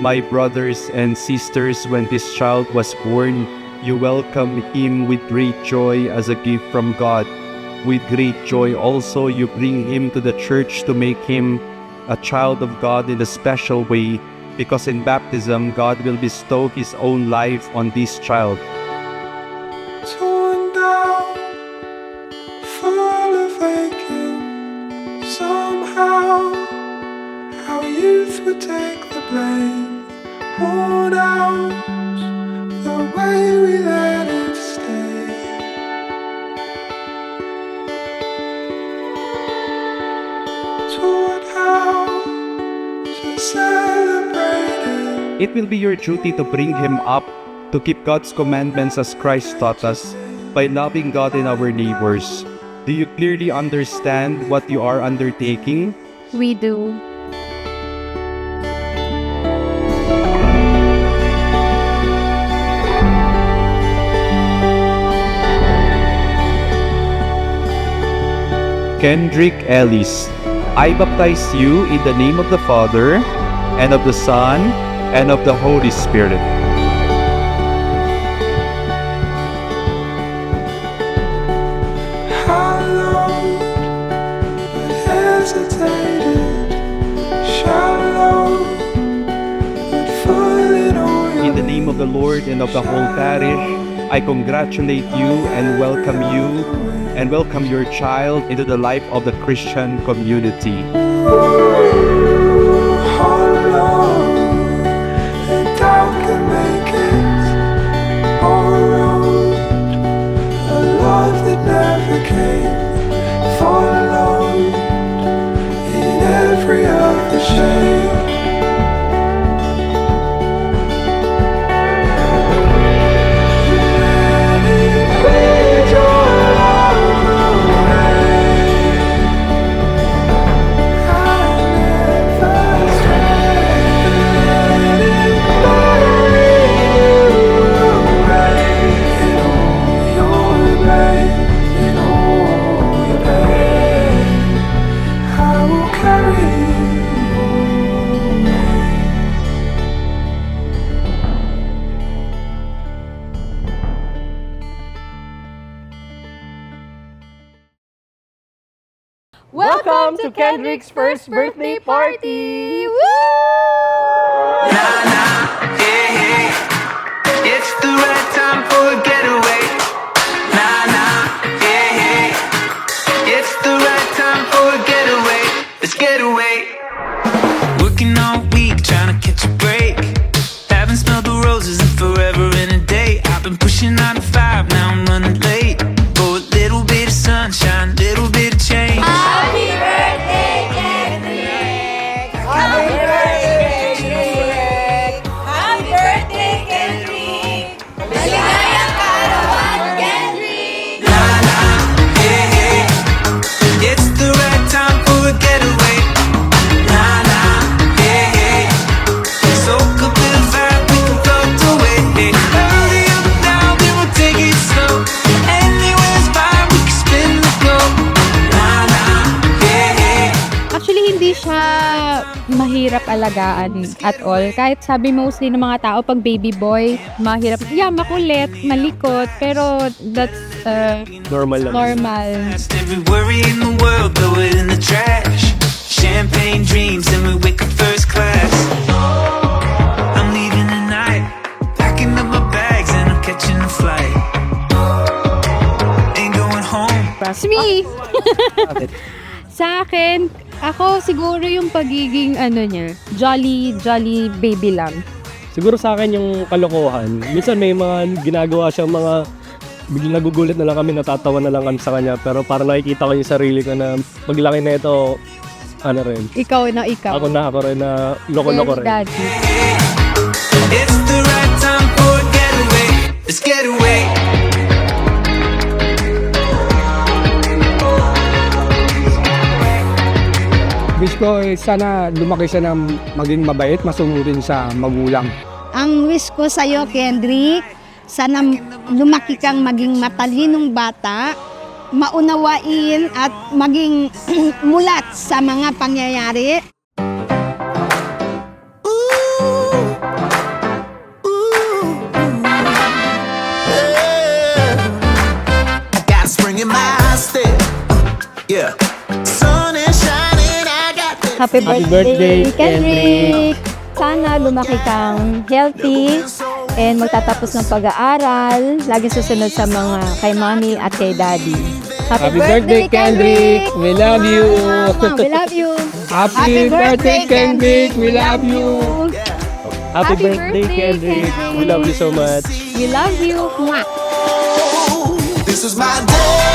My brothers and sisters, when this child was born, you welcomed him with great joy as a gift from God. With great joy also you bring him to the church to make him a child of God in a special way, because in baptism God will bestow his own life on this child. Torn down, full of aching, somehow our youth would take the blame. Worn out, the way we let it stay. Taught how to celebrate it. It will be your duty to bring him up to keep God's commandments as Christ taught us, by loving God and our neighbors. Do you clearly understand what you are undertaking? We do. Kendrick Ellis, I baptize you in the name of the Father, and of the Son, and of the Holy Spirit. Hallowed, but hesitated. Shallow, but full in oil. In the name of the Lord and of the whole parish, I congratulate you and welcome your child into the life of the Christian community. Welcome to Kendrick's first birthday party! Woo! Nah, nah, yeah, yeah. It's the right time for a getaway. Nah, nah, yeah, yeah. It's the right time for a getaway. Let's get away. Working all week, trying to catch a break. Haven't smelled the roses in forever and a day. I've been pushing 9 to 5, now I'm running late. For a little bit of sunshine, little bit of change. Happy birthday, Kendrick! Happy birthday, Kendrick! Happy birthday, Kendrick! Maligayang kaarawan, Kendrick! Nah, nah, yeah, yeah. It's the right time for a getaway. Nah, nah, yeah, yeah. Soak up in the vibe, we can float away. Early up and down, we will take it slow. Anywhere's fine, we can spin the globe. Nah, nah, yeah, yeah. Actually, hindi siya mahirap alagaan at all. Kahit sabi mostly ng mga tao, pag baby boy, mahirap. Yeah, makulit, malikot, pero that's Normal lang. normal. Past every worry in the world, throw it in the trash. Champagne dreams, and we wake up first class. I'm leaving tonight, packing up my bags, and I'm catching a flight. Ain't going home. It's me! Sa akin, ako siguro yung pagiging niya, jolly baby lang. Siguro sa akin yung kalokohan. Minsan may mga ginagawa siyang mga biglang nagugulat na lang kami, natatawa na lang kami sa kanya. Pero parang nakikita ko yung sarili ko na paglaki na ito, ano rin. Ikaw na ikaw. Ako rin na loko-loko Very rin. daddy. It's the right time for a getaway. Let's get away. Wish ko sana lumaki siya ng maging mabait, masunurin sa magulang. Ang wish ko sa'yo, Kendrick, sana lumaki kang maging matalinong bata, maunawain at maging mulat sa mga pangyayari. Ooh, Happy birthday, Kendrick! Sana lumaki kang healthy and magtatapos ng pag-aaral. Laging susunod sa mga kay mommy at kay daddy. Happy birthday, Kendrick! We love you! We love you! Happy birthday, Kendrick! We love you! Happy Happy birthday, birthday, Kendrick! We love you so much! We love you! Mwah! This is my day.